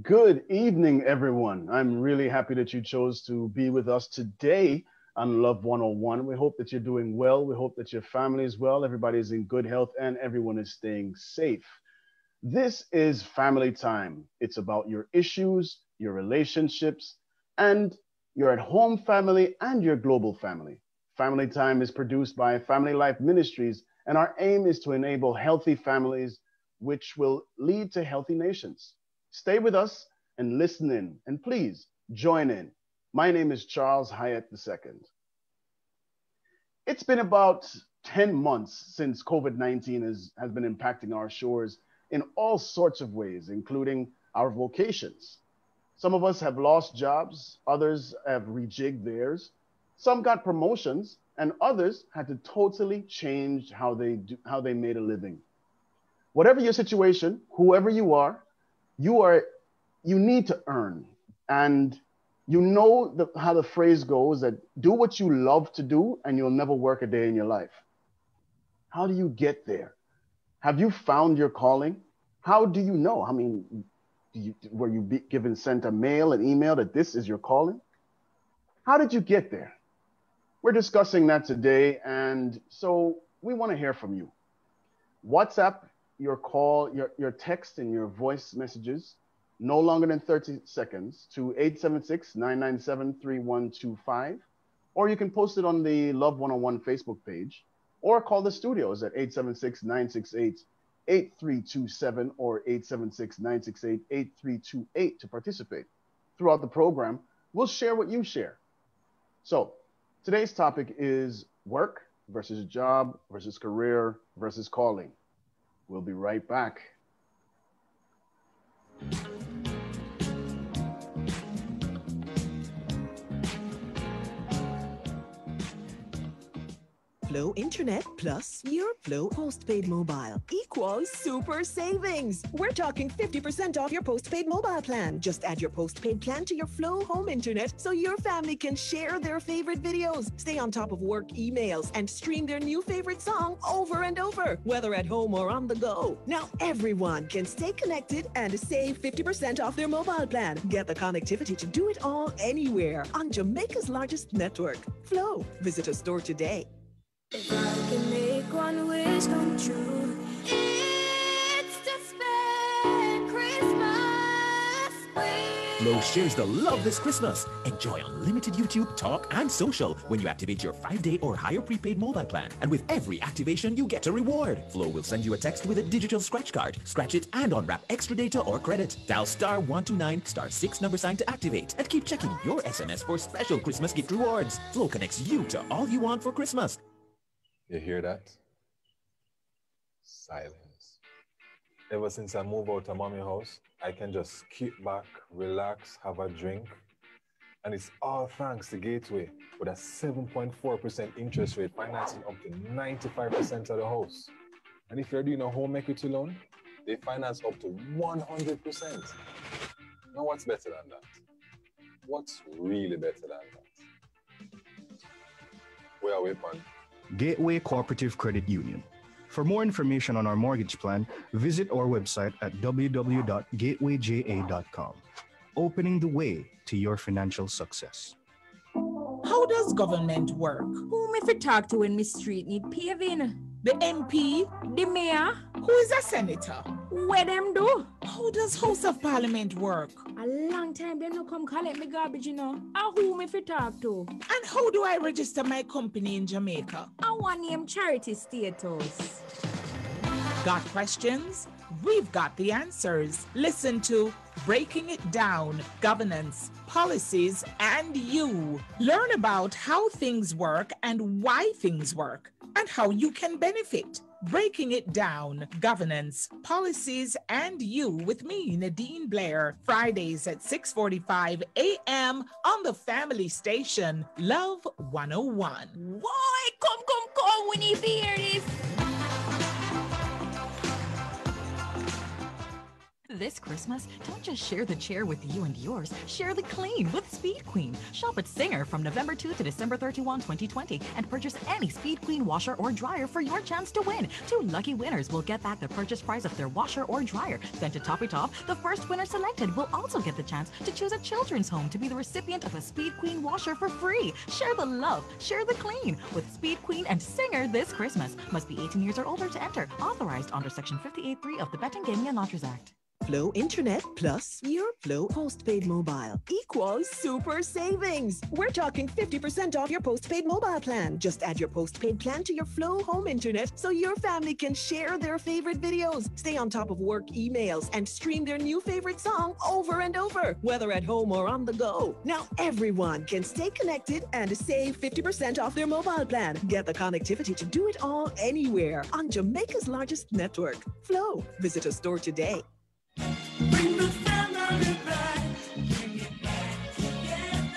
Good evening, everyone. I'm really happy that you chose to be with us today on Love 101. We hope that you're doing well. We hope that your family is well, everybody is in good health, and everyone is staying safe. This is family time. It's about your issues, your relationships, and your at home family and your global family. Family Time is produced by Family Life Ministries, and our aim is to enable healthy families, which will lead to healthy nations. Stay with us and listen in, and please join in. My name is Charles Hyatt II. It's been about 10 months since COVID-19 has been impacting our shores in all sorts of ways, including our vocations. Some of us have lost jobs, others have rejigged theirs, some got promotions, and others had to totally change how they made a living. Whatever your situation, whoever you need to earn. And you know how the phrase goes that do what you love to do and you'll never work a day in your life. How do you get there? Have you found your calling? How do you know? I mean, were you sent a mail, an email that this is your calling? How did you get there? We're discussing that today, and so we want to hear from you. WhatsApp your call, your text, and your voice messages no longer than 30 seconds to 876-997-3125, or you can post it on the Love 101 Facebook page, or call the studios at 876-968-8327 or 876-968-8328 to participate. Throughout the program, we'll share what you share. So today's topic is work versus job versus career versus calling. We'll be right back. Flow Internet plus your Flow postpaid mobile equals super savings. We're talking 50% off your postpaid mobile plan. Just add your postpaid plan to your Flow home internet so your family can share their favorite videos, stay on top of work emails, and stream their new favorite song over and over, whether at home or on the go. Now everyone can stay connected and save 50% off their mobile plan. Get the connectivity to do it all anywhere on Jamaica's largest network, Flow. Visit a store today. If I can make one wish come true, it's to spend Christmas with Flow shares the love this Christmas. Enjoy unlimited YouTube, talk, and social when you activate your 5-day or higher prepaid mobile plan. And with every activation, you get a reward. Flow will send you a text with a digital scratch card. Scratch it and unwrap extra data or credit. Dial *129 *6 to activate. And keep checking your SMS for special Christmas gift rewards. Flow connects you to all you want for Christmas. You hear that? Silence. Ever since I moved out of mommy's house, I can just kick back, relax, have a drink. And it's all thanks to Gateway with a 7.4% interest rate, financing up to 95% of the house. And if you're doing a home equity loan, they finance up to 100%. Now what's better than that? What's really better than that? Where are we, man? Gateway Cooperative Credit Union. For more information on our mortgage plan, visit our website at www.gatewayja.com. Opening the way to your financial success. How does government work? Whom if you talk to when my street need paving? The MP? The mayor? Who is a senator? Where them do? How does House of Parliament work? A long time they no come collect me garbage, you know. And whom if you talk to? And how do I register my company in Jamaica? I want name charity status. Got questions? We've got the answers. Listen to Breaking It Down, Governance, Policies, and You. Learn about how things work and why things work, and how you can benefit. Breaking It Down, Governance, Policies, and You with me, Nadine Blair, Fridays at 6:45 a.m. on the family station, Love 101. Why? Come, we need to hear this. This Christmas, don't just share the chair with you and yours, share the clean with Speed Queen. Shop at Singer from November 2 to December 31, 2020, and purchase any Speed Queen washer or dryer for your chance to win. 2 lucky winners will get back the purchase price of their washer or dryer. Then to top it off, the first winner selected will also get the chance to choose a children's home to be the recipient of a Speed Queen washer for free. Share the love, share the clean with Speed Queen and Singer this Christmas. Must be 18 years or older to enter. Authorized under Section 58.3 of the Betting, Gaming and Lotteries Act. Flow Internet plus your Flow postpaid mobile equals super savings. We're talking 50% off your postpaid mobile plan. Just add your postpaid plan to your Flow home internet so your family can share their favorite videos, stay on top of work emails, and stream their new favorite song over and over, whether at home or on the go. Now everyone can stay connected and save 50% off their mobile plan. Get the connectivity to do it all anywhere on Jamaica's largest network, Flow. Visit a store today. Bring the family back. Bring it back together.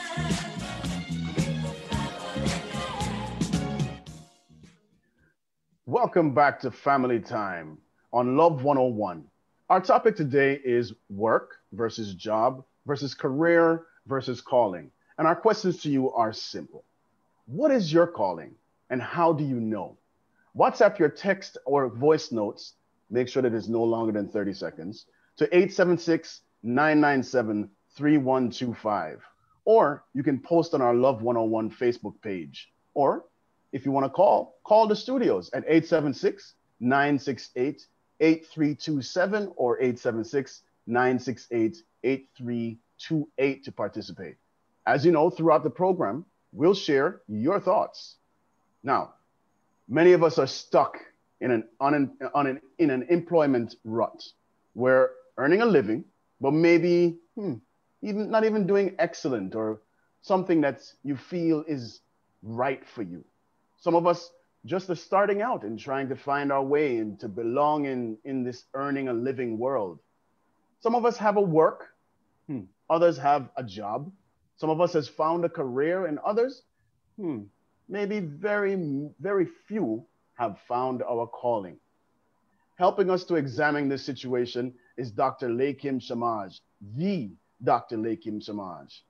Bring the family back. Welcome back to Family Time on Love 101. Our topic today is work versus job versus career versus calling. And our questions to you are simple. What is your calling and how do you know? WhatsApp your text or voice notes. Make sure that it's no longer than 30 seconds. To 876-997-3125. Or you can post on our Love 101 Facebook page. Or if you want to call the studios at 876-968-8327 or 876-968-8328 to participate. As you know, throughout the program, we'll share your thoughts. Now, many of us are stuck in an employment rut where earning a living, but maybe even not even doing excellent or something that you feel is right for you. Some of us just are starting out and trying to find our way and to belong in this earning a living world. Some of us have a work, others have a job. Some of us has found a career and others, maybe very, very few have found our calling. Helping us to examine this situation is Dr. Leahcim Semaj, the Dr. Leahcim Semaj.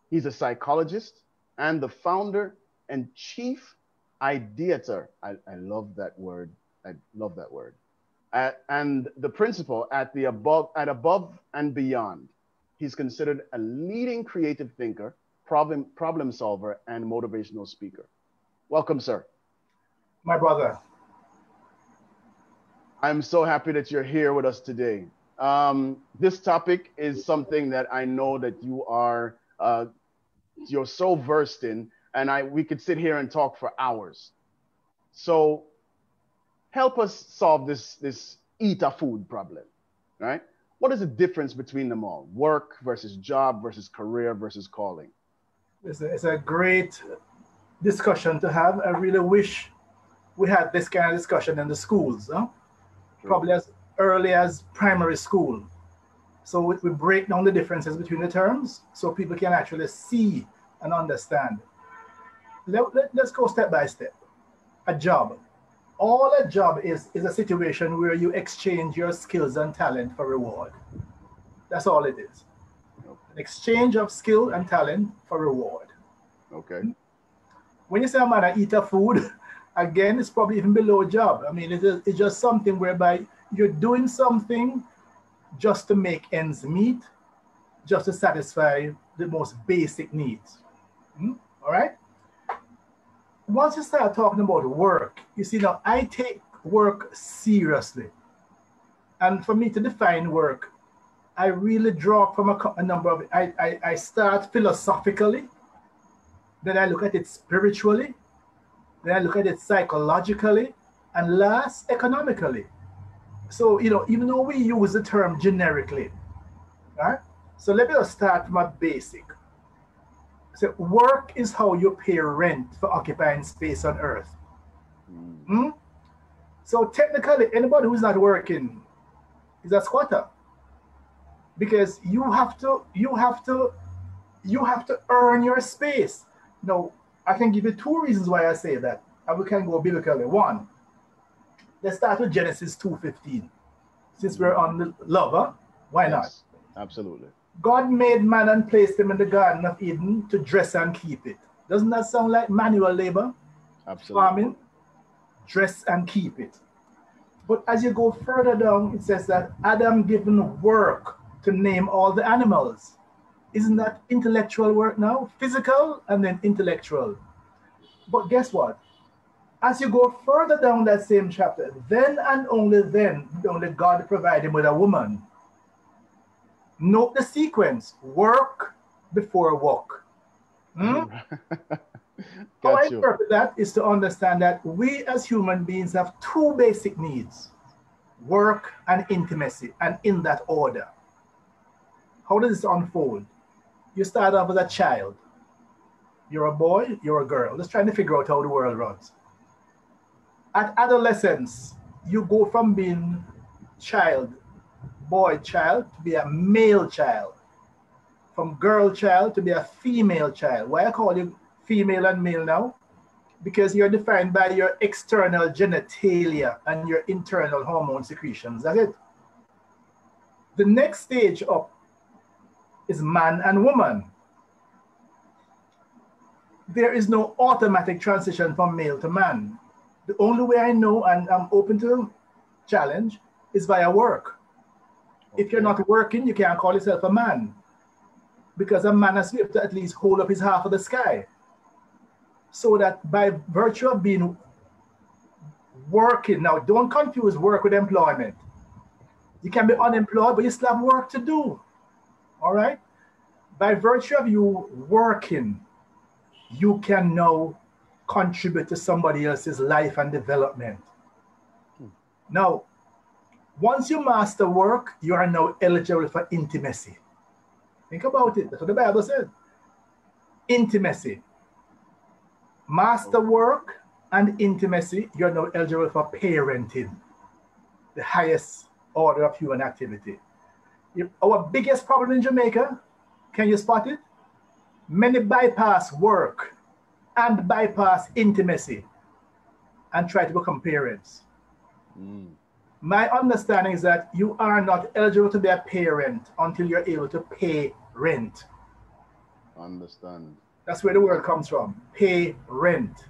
He's a psychologist and the founder and chief ideator. I love that word. I love that word. And the principal at Above and Beyond. He's considered a leading creative thinker, problem solver, and motivational speaker. Welcome, sir. My brother. I'm so happy that you're here with us today. This topic is something that I know that you're so versed in, and we could sit here and talk for hours. So help us solve this eat a food problem, right? What is the difference between them all? Work versus job versus career versus calling. It's a great discussion to have. I really wish we had this kind of discussion in the schools, probably as early as primary school. So we break down the differences between the terms so people can actually see and understand. Let's go step by step. A job. All a job is a situation where you exchange your skills and talent for reward. That's all it is. An exchange of skill and talent for reward. Okay. When you say I'm gonna eat a food, again, it's probably even below a job. I mean, it's just something whereby you're doing something just to make ends meet, just to satisfy the most basic needs. All right? Once you start talking about work, you see, now I take work seriously. And for me to define work, I really draw from a number of, I start philosophically, then I look at it spiritually, then I look at it psychologically, and last, economically. So, even though we use the term generically, right? So let me just start from a basic. So work is how you pay rent for occupying space on earth. So technically, anybody who's not working is a squatter, because you have to earn your space. Now, I can give you 2 reasons why I say that, and we can go biblically. One, let's start with Genesis 2:15. Since we're on the lover, Why not? Yes, absolutely. God made man and placed him in the Garden of Eden to dress and keep it. Doesn't that sound like manual labor? Absolutely. Farming, dress and keep it. But as you go further down, it says that Adam given work to name all the animals. Isn't that intellectual work now? Physical and then intellectual. But guess what? As you go further down that same chapter, then and only then, only God provided him with a woman. Note the sequence: work before walk. How I Got you. interpret that is to understand that we as human beings have two basic needs: work and intimacy, and in that order. How does this unfold? You start off as a child. You're a boy, you're a girl. Just trying to figure out how the world runs. At adolescence, you go from being child, boy child, to be a male child. From girl child to be a female child. Why I call you female and male now? Because you're defined by your external genitalia and your internal hormone secretions. That's it. The next stage up is man and woman. There is no automatic transition from male to man. The only way I know, and I'm open to challenge, is via work. Okay. If you're not working, you can't call yourself a man, because a man has to at least hold up his half of the sky. So that by virtue of being working, now don't confuse work with employment. You can be unemployed, but you still have work to do. All right? By virtue of you working, you can now contribute to somebody else's life and development. Now, once you master work, you are now eligible for intimacy. Think about it. That's what the Bible says. Intimacy. Master work and intimacy, you're now eligible for parenting, the highest order of human activity. Our biggest problem in Jamaica, can you spot it? Many bypass work and bypass intimacy and try to become parents. My understanding is that you are not eligible to be a parent until you're able to pay rent. Understand. That's where the word comes from, pay rent.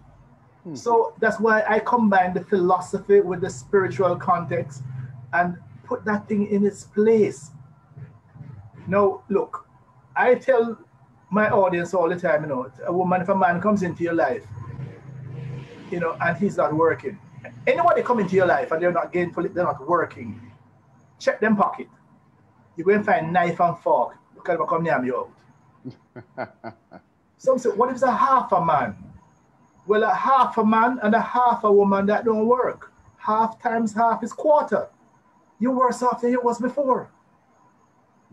So that's why I combine the philosophy with the spiritual context and put that thing in its place. Now, look, I tell my audience all the time, a woman, if a man comes into your life, and he's not working, anybody come into your life and they're not gainful, they're not working, check them pocket. You go and find knife and fork because they'll come near you out. Some say, what if it's a half a man? Well, a half a man and a half a woman, that don't work. Half times half is quarter. You're worse off than you was before.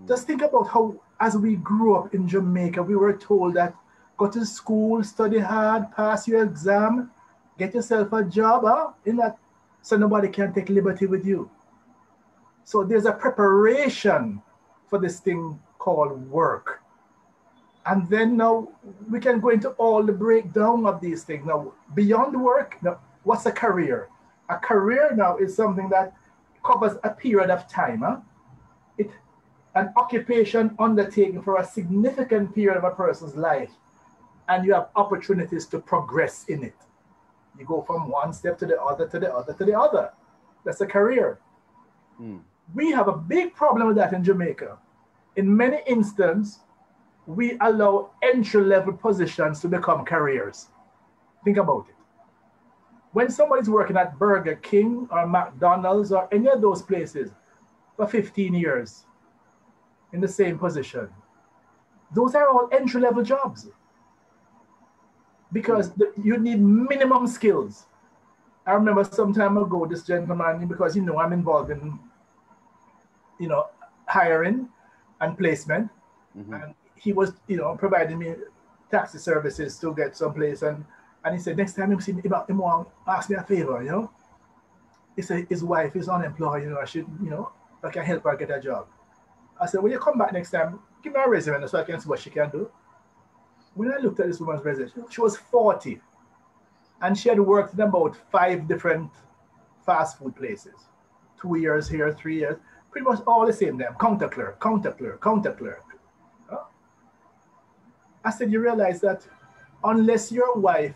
Just think about how, as we grew up in Jamaica, we were told that go to school, study hard, pass your exam, get yourself a job, in that, so nobody can take liberty with you. So there's a preparation for this thing called work. And then now we can go into all the breakdown of these things. Now, beyond work, now, what's a career? A career now is something that covers a period of time. An occupation undertaken for a significant period of a person's life, and you have opportunities to progress in it. You go from one step to the other, to the other, to the other. That's a career. We have a big problem with that in Jamaica. In many instances, we allow entry-level positions to become careers. Think about it. When somebody's working at Burger King or McDonald's or any of those places for 15 years in the same position, those are all entry-level jobs because you need minimum skills. I remember some time ago, this gentleman, because I'm involved in hiring and placement, and he was providing me taxi services to get someplace, and he said next time he see me, he want ask me a favor, he said his wife is unemployed, I should, I can help her get a job. I said, when you come back next time, give me a resume so I can see what she can do. When I looked at this woman's resume, she was 40, and she had worked in about 5 different fast food places. 2 years here, 3 years. pretty much all the same them. Counter clerk, counter clerk, counter clerk. Huh? I said, you realize that unless your wife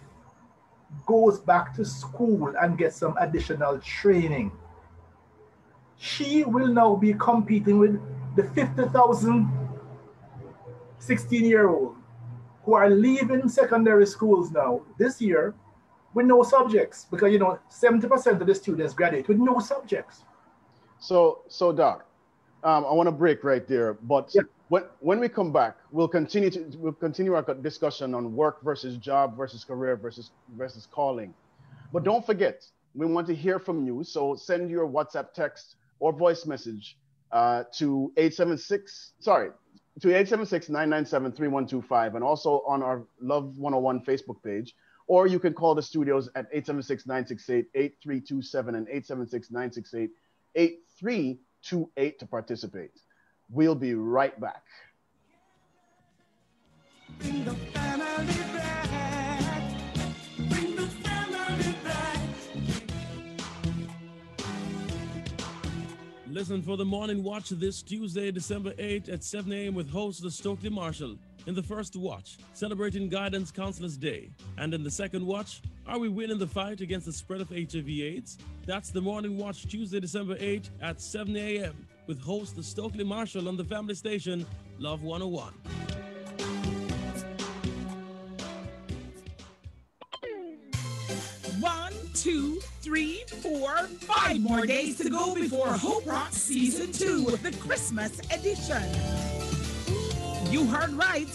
goes back to school and gets some additional training, she will now be competing with the 50,000 16-year-old who are leaving secondary schools now this year with no subjects, because 70% of the students graduate with no subjects. So Doc, I want to break right there, but yeah. when we come back, we'll continue our discussion on work versus job versus career versus calling. But don't forget, we want to hear from you. So send your WhatsApp text or voice message to 876-997-3125, and also on our Love 101 Facebook page. Or you can call the studios at 876-968-8327 and 876-968-8328 to participate. We'll be right back. Bring the family back. Bring the family back. Listen for the Morning Watch this Tuesday, December 8th at 7 a.m. with host the Stokely Marshall. In the first watch, celebrating Guidance Counselors Day. And in the second watch, are we winning the fight against the spread of HIV/AIDS? That's the Morning Watch Tuesday, December 8th at 7 a.m. with host the Stokely Marshall on the family station, Love 101. One, two, 3, 4, 5 more days to go before Hope Rocks Season 2, the Christmas edition. You heard right.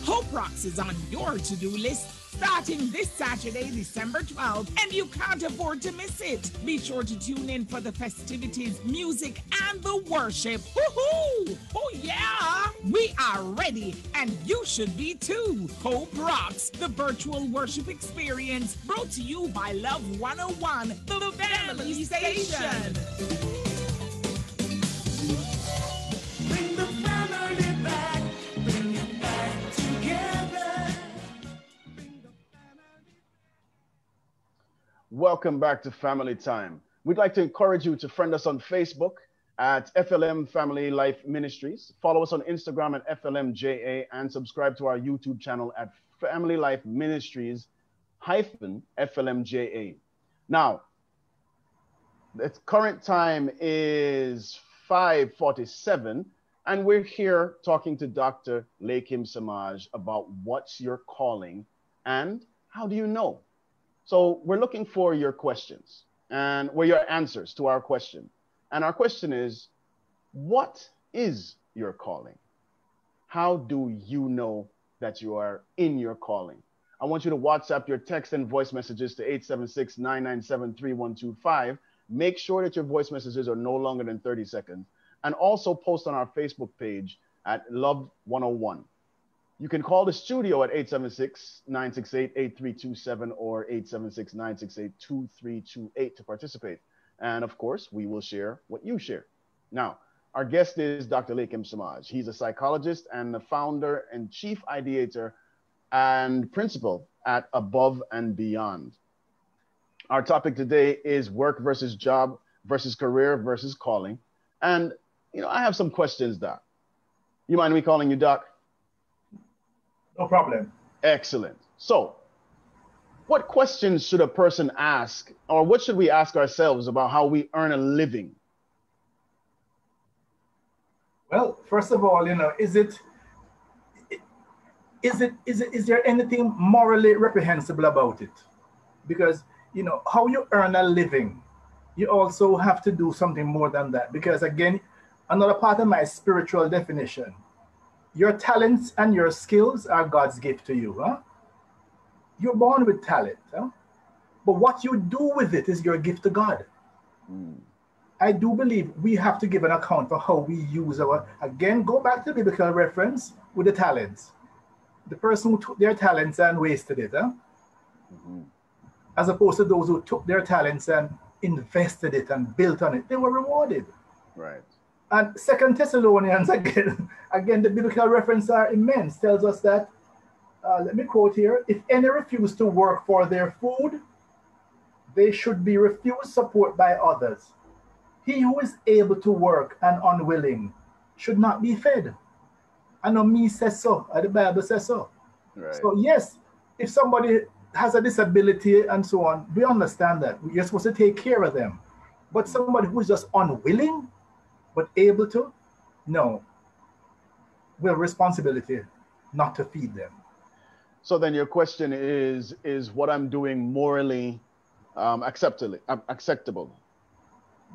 Hope Rocks is on your to-do list starting this Saturday, December 12th, and you can't afford to miss it. Be sure to tune in for the festivities, music, and the worship. Woohoo! Oh yeah! We are ready, and you should be too. Hope Rocks, the virtual worship experience, brought to you by Love 101, the family station. Bring the family back. Bring it back together. Welcome back to Family Time. We'd like to encourage you to friend us on Facebook at FLM Family Life Ministries. Follow us on Instagram at FLMJA and subscribe to our YouTube channel at Family Life Ministries -FLMJA. Now, the current time is 5:47, and we're here talking to Dr. Leahcim Semaj about what's your calling and how do you know? So we're looking for your questions and your answers to our question. And our question is, what is your calling? How do you know that you are in your calling? I want you to WhatsApp your text and voice messages to 876-997-3125. Make sure that your voice messages are no longer than 30 seconds. And also post on our Facebook page at Love 101. You can call the studio at 876-968-8327 or 876-968-2328 to participate. And of course, we will share what you share. Now, our guest is Dr. Leahcim Semaj. He's a psychologist and the founder and chief ideator and principal at Above and Beyond. Our topic today is work versus job versus career versus calling. And, I have some questions, Doc. You mind me calling you Doc? No problem. Excellent. So, what questions should a person ask, or what should we ask ourselves about how we earn a living? Well, first of all, is there anything morally reprehensible about it? Because, how you earn a living, you also have to do something more than that. Because again, another part of my spiritual definition, your talents and your skills are God's gift to you. Huh? You're born with talent. Huh? But what you do with it is your gift to God. I do believe we have to give an account for how we use again, go back to the biblical reference with the talents. The person who took their talents and wasted it. Huh? As opposed to those who took their talents and invested it and built on it. They were rewarded. Right. And 2 Thessalonians, again, the biblical references are immense, tells us that, let me quote here, if any refuse to work for their food, they should be refused support by others. He who is able to work and unwilling should not be fed. I know me says so, the Bible says so. Right. So yes, if somebody has a disability and so on, we understand that. You're supposed to take care of them. But somebody who is just unwilling, but able to, no. We have responsibility not to feed them. So then your question is what I'm doing morally acceptable?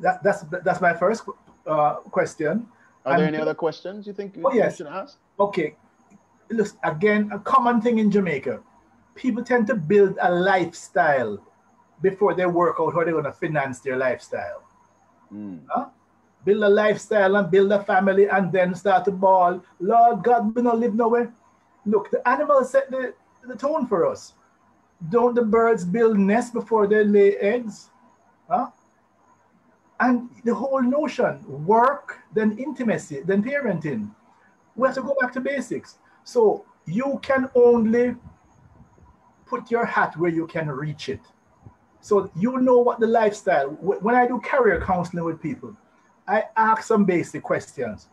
That's my first question. Are there any other questions you think you should ask? Okay. Look, again, a common thing in Jamaica, people tend to build a lifestyle before they work out how they're going to finance their lifestyle. Huh? Build a lifestyle and build a family and then start to bawl, Lord God, we don't live nowhere. Look, the animals set the tone for us. Don't the birds build nests before they lay eggs? Huh? And the whole notion, work, then intimacy, then parenting. We have to go back to basics. So you can only put your hat where you can reach it. So you know what the lifestyle, when I do career counseling with people, I ask some basic questions.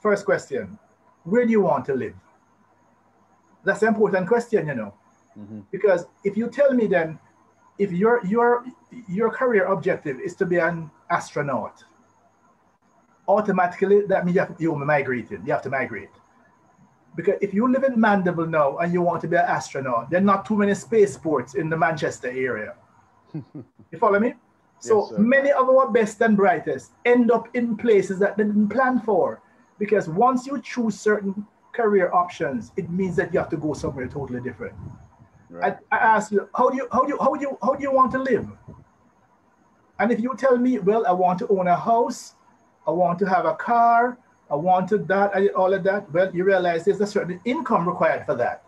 First question, where do you want to live? That's an important question, you know. Because if you tell me then, if your career objective is to be an astronaut, automatically that means you're migrating. You have to migrate. Because if you live in Mandeville now and you want to be an astronaut, there are not too many spaceports in the Manchester area. You follow me? So yes, many of our best and brightest end up in places that they didn't plan for. Because once you choose certain career options, it means that you have to go somewhere totally different. Right. I ask you, how do you want to live? And if you tell me, well, I want to own a house, I want to have a car, I want to that, all of that, well, you realize there's a certain income required for that.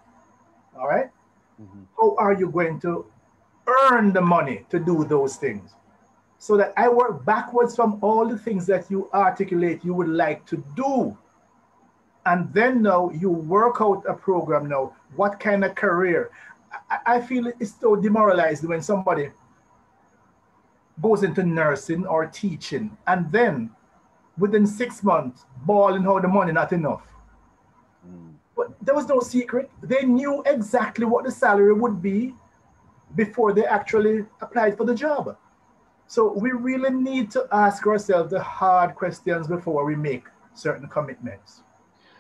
All right? How are you going to earn the money to do those things? So that I work backwards from all the things that you articulate you would like to do. And then now you work out a program now. What kind of career? I feel it's so demoralized when somebody goes into nursing or teaching and then within 6 months, bawling how the money not enough. But there was no secret. They knew exactly what the salary would be before they actually applied for the job. So we really need to ask ourselves the hard questions before we make certain commitments.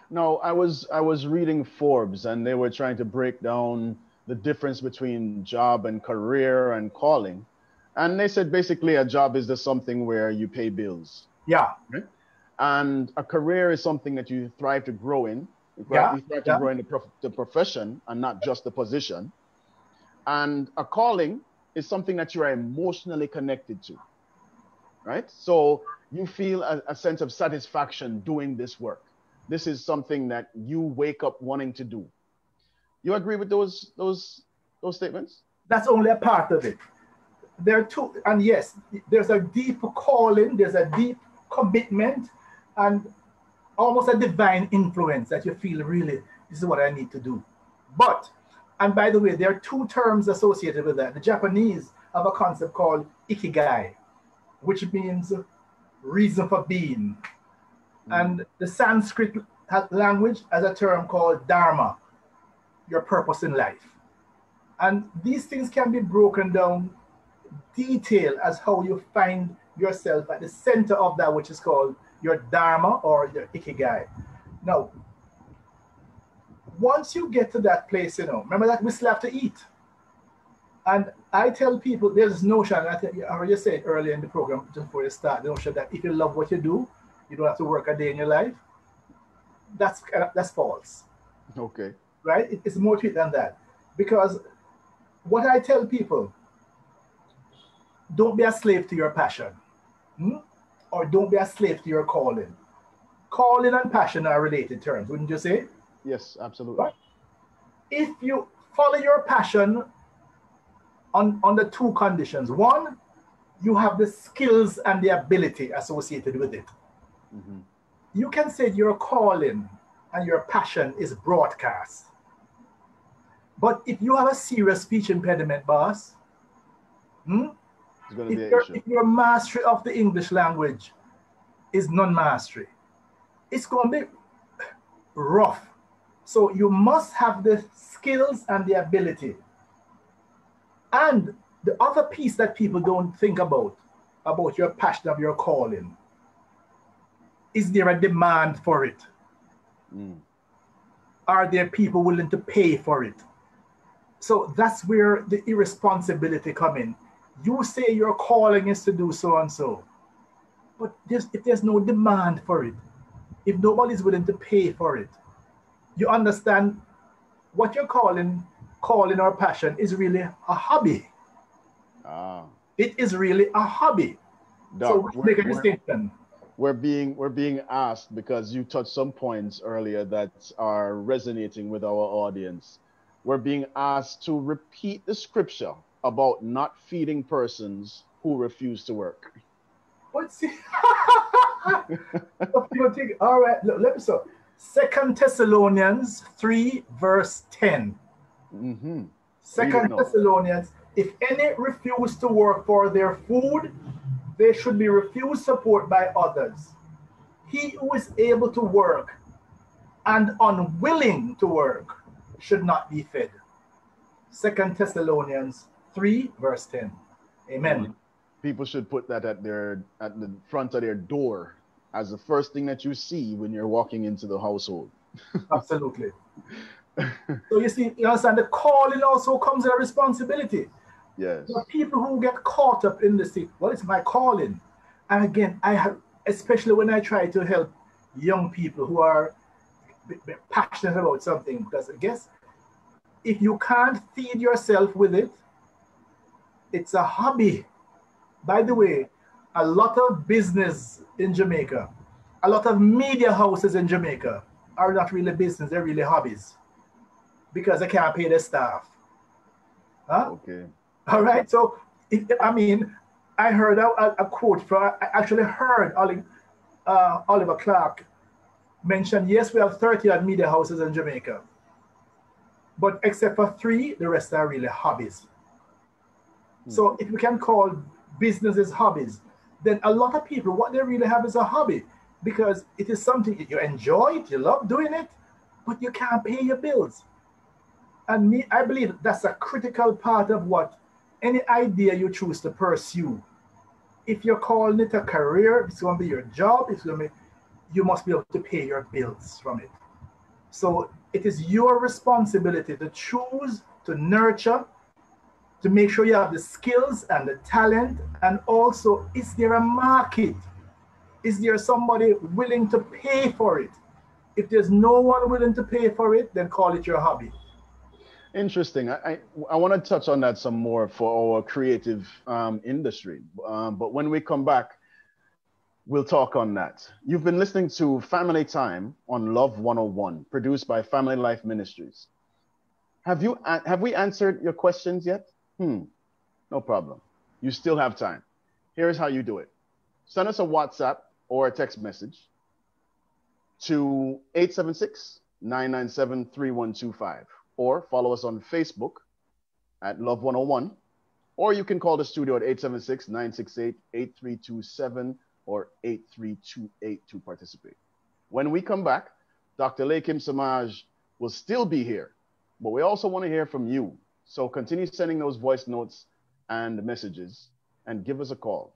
No, I was reading Forbes and they were trying to break down the difference between job and career and calling. And they said basically a job is just something where you pay bills. Yeah. Right? And a career is something that you thrive to grow in. You thrive to grow in the profession and not just the position. And a calling is something that you are emotionally connected to, right? So you feel a sense of satisfaction doing this work. This is something that you wake up wanting to do. You agree with those statements? That's only a part of it. There are two, and yes, there's a deep calling, there's a deep commitment, and almost a divine influence that you feel really, this is what I need to do. But, and by the way, there are two terms associated with that. The Japanese have a concept called ikigai, which means reason for being. And the Sanskrit language has a term called dharma, your purpose in life. And these things can be broken down detail as how you find yourself at the center of that which is called your dharma or your ikigai. Now, once you get to that place, you know, remember that we still have to eat. And I tell people there's this notion, I already said earlier in the program, just before you start, the notion that if you love what you do, you don't have to work a day in your life. That's false. Okay. Right? It's more to it than that. Because what I tell people, don't be a slave to your passion. Or don't be a slave to your calling. Calling and passion are related terms, wouldn't you say? Yes, absolutely. Right? If you follow your passion on the two conditions. One, you have the skills and the ability associated with it. You can say your calling and your passion is broadcast. But if you have a serious speech impediment, boss, It's going to be an issue. If your mastery of the English language is non-mastery, it's going to be rough. So you must have the skills and the ability. And the other piece that people don't think about your passion, of your calling, is there a demand for it? Are there people willing to pay for it? So that's where the irresponsibility come in. You say your calling is to do so and so, but if there's no demand for it, if nobody's willing to pay for it, you understand what you're calling or passion is really a hobby. It is really a hobby. Doc, so make a distinction. We're being asked, because you touched some points earlier that are resonating with our audience. We're being asked to repeat the scripture about not feeding persons who refuse to work. What's it? All right, look, let me see. 2 Thessalonians 3 verse 10. 2 Thessalonians, if any refuse to work for their food, they should be refused support by others. He who is able to work and unwilling to work should not be fed. 2 Thessalonians 3 verse 10. Amen. People should put that at the front of their door as the first thing that you see when you're walking into the household. Absolutely. So you see, you understand, the calling also comes with a responsibility. Yes. There are people who get caught up in this thing. Well, it's my calling. And again, I have, especially when I try to help young people who are passionate about something, because I guess if you can't feed yourself with it, it's a hobby. By the way, a lot of business in Jamaica, a lot of media houses in Jamaica are not really business, they're really hobbies, because they can't pay their staff. Huh? Okay. All right. So, I heard a quote from, I actually heard Oliver Clark mention, yes, we have 30 odd media houses in Jamaica, but except for 3, the rest are really hobbies. So if we can call businesses hobbies, then a lot of people, what they really have is a hobby, because it is something that you enjoy it, you love doing it, but you can't pay your bills. And I believe that's a critical part of what any idea you choose to pursue. If you're calling it a career, it's going to be your job, you must be able to pay your bills from it. So it is your responsibility to choose, to nurture, to make sure you have the skills and the talent, and also, is there a market? Is there somebody willing to pay for it? If there's no one willing to pay for it, then call it your hobby. Interesting. I want to touch on that some more for our creative industry. But when we come back, we'll talk on that. You've been listening to Family Time on Love 101, produced by Family Life Ministries. Have we answered your questions yet? No problem. You still have time. Here's how you do it. Send us a WhatsApp or a text message to 876-997-3125. Or follow us on Facebook at Love 101. Or you can call the studio at 876-968-8327 or 8328 to participate. When we come back, Dr. Leahcim Semaj will still be here, but we also want to hear from you. So continue sending those voice notes and messages and give us a call.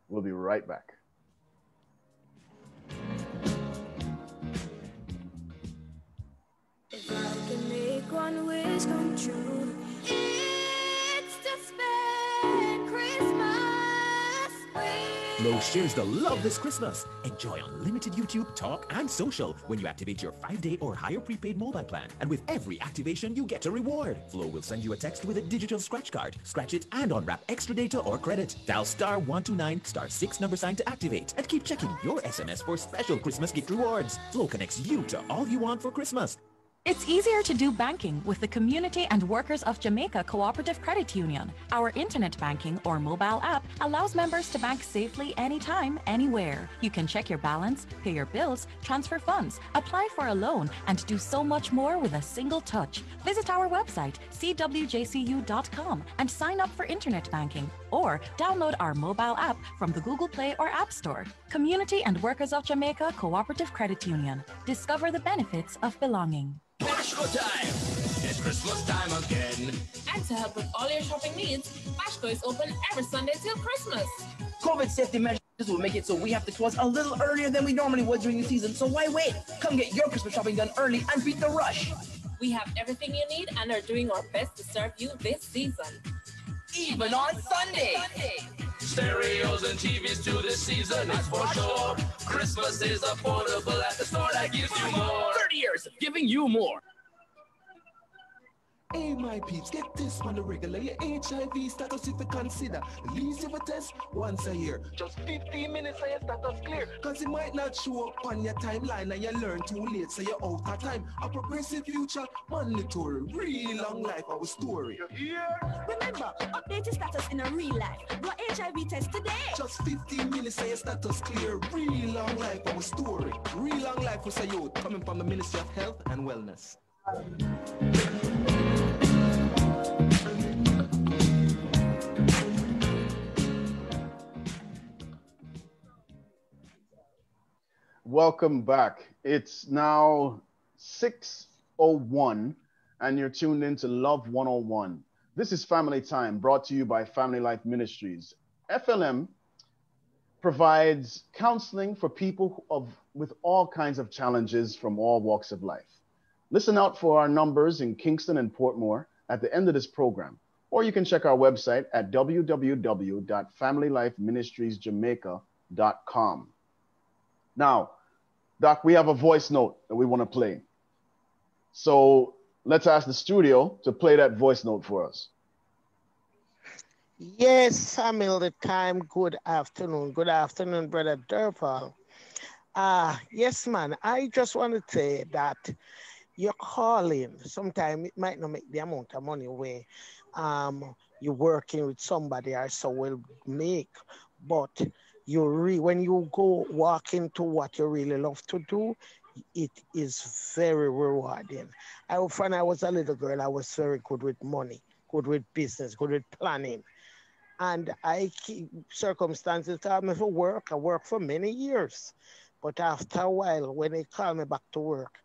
We'll be right back. One wish come true. It's to spend Christmas with. Low shares the love this Christmas. Enjoy unlimited YouTube, talk, and social when you activate your 5-day or higher prepaid mobile plan. And with every activation, you get a reward. Flow will send you a text with a digital scratch card. Scratch it and unwrap extra data or credit. Dial *129 *6 number sign to activate. And keep checking your SMS for special Christmas gift rewards. Flow connects you to all you want for Christmas. It's easier to do banking with the Community and Workers of Jamaica Cooperative Credit Union. Our internet banking or mobile app allows members to bank safely anytime, anywhere. You can check your balance, pay your bills, transfer funds, apply for a loan, and do so much more with a single touch. Visit our website, cwjcu.com, and sign up for internet banking. Or download our mobile app from the Google Play or App Store. Community and Workers of Jamaica Cooperative Credit Union. Discover the benefits of belonging. Bashco time! It's Christmas time again. And to help with all your shopping needs, Bashco is open every Sunday till Christmas. COVID safety measures will make it so we have to close a little earlier than we normally would during the season, so why wait? Come get your Christmas shopping done early and beat the rush. We have everything you need and are doing our best to serve you this season. Even on Sunday. Stereos and TVs too this season, that's for sure. Christmas is affordable at the store that gives you more. 30 years of giving you more. Hey, my peeps, get this on the regular. Your HIV status if you consider. At least if a test once a year. Just 15 minutes and your status clear. Cause it might not show up on your timeline and you learn too late, so you're out of time. A progressive future, mandatory. Real long life, our story. Remember, update your status in a real life. Go HIV test today. Just 15 minutes and your status clear. Real long life, our story. Real long life was a youth coming from the Ministry of Health and Wellness. Welcome back. It's now 6:01 and you're tuned into Love 101. This is Family Time brought to you by Family Life Ministries. FLM provides counseling for people with all kinds of challenges from all walks of life. Listen out for our numbers in Kingston and Portmore at the end of this program, or you can check our website at www.familylifeministriesjamaica.com. Now, Doc, we have a voice note that we want to play. So let's ask the studio to play that voice note for us. Yes, Family Time. Good afternoon. Good afternoon, Brother Durpal. Yes, man. I just want to say that you're calling. Sometimes it might not make the amount of money where you're working with somebody or so will make, but when you go walk into what you really love to do, it is very rewarding. When I was a little girl, I was very good with money, good with business, good with planning. And circumstances tell me for work. I worked for many years. But after a while, when they call me back to work,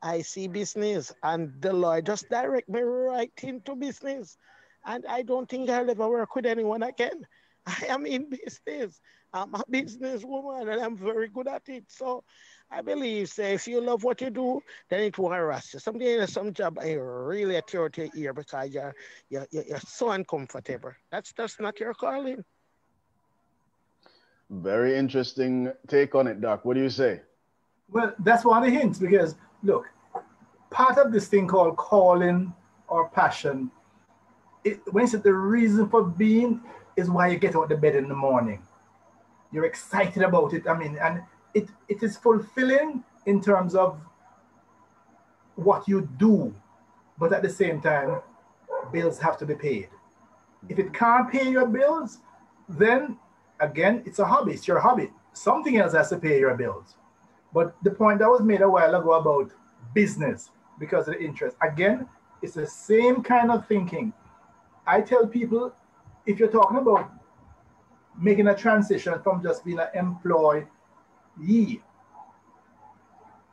I see business and the Lord just direct me right into business. And I don't think I'll ever work with anyone again. I am in business. I'm a businesswoman and I'm very good at it. So I believe, say, if you love what you do, then it won't harass you. Someday there's some job and you're really a tear to your ear because you're so uncomfortable. That's not your calling. Very interesting take on it, Doc. What do you say? Well, that's one of the hints because, look, part of this thing called calling or passion, when you say the reason for being is why you get out of bed in the morning. You're excited about it. I mean, and it is fulfilling in terms of what you do, but at the same time, bills have to be paid. If it can't pay your bills, then again, it's a hobby. It's your hobby. Something else has to pay your bills. But the point that was made a while ago about business, because of the interest, again, it's the same kind of thinking. I tell people, if you're talking about making a transition from just being an employee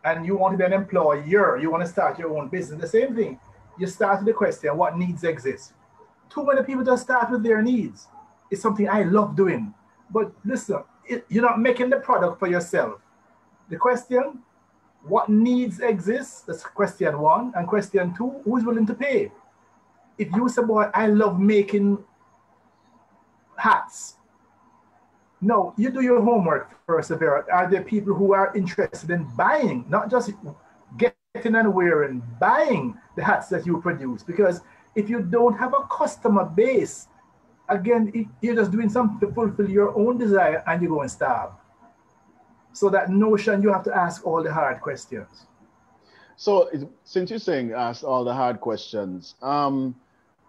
and you want to be an employer, you want to start your own business, the same thing. You start with the question, what needs exist? Too many people just start with their needs. It's something I love doing. But listen, you're not making the product for yourself. The question, what needs exist? That's question one. And question two, who's willing to pay? If you say, boy, I love making hats. No, you do your homework first, Vera. Are there people who are interested in buying, not just getting and wearing, buying the hats that you produce? Because if you don't have a customer base, again, you're just doing something to fulfill your own desire and you go and starve. So that notion, you have to ask all the hard questions. So, since you're saying ask all the hard questions,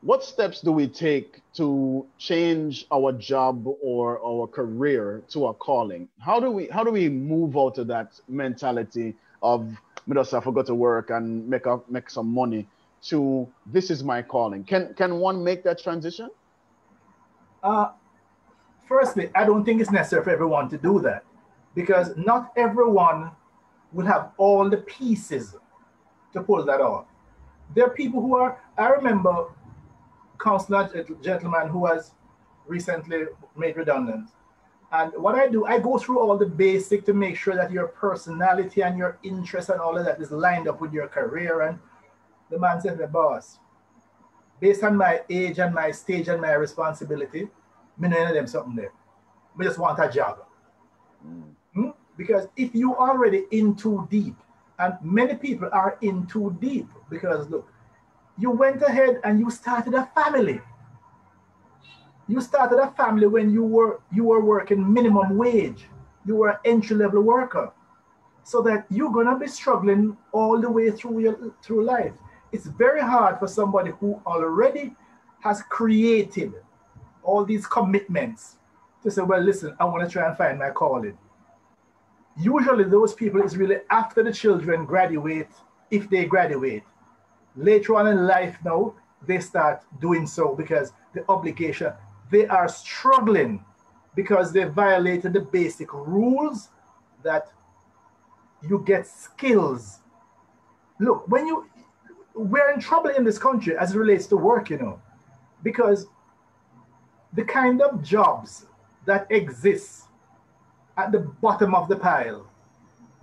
what steps do we take to change our job or our career to a calling? How do we move out of that mentality of me just have to go to work and make some money to this is my calling? Can one make that transition? Uh, Firstly, I don't think it's necessary for everyone to do that because not everyone will have all the pieces to pull that off. There are people who are, I remember counselor gentleman who was recently made redundant. And what I do, I go through all the basic to make sure that your personality and your interest and all of that is lined up with your career. And the man said, the boss, based on my age and my stage and my responsibility, me know them something there. We just want a job. Because if you already in too deep, and many people are in too deep, because look, you went ahead and you started a family. You started a family when you were working minimum wage. You were an entry-level worker. So that you're gonna be struggling all the way through life. It's very hard for somebody who already has created all these commitments to say, well, listen, I want to try and find my calling. Usually those people is really after the children graduate, if they graduate. Later on in life now, they start doing so because the obligation, they are struggling because they violated the basic rules that you get skills. Look, we're in trouble in this country as it relates to work, because the kind of jobs that exist at the bottom of the pile,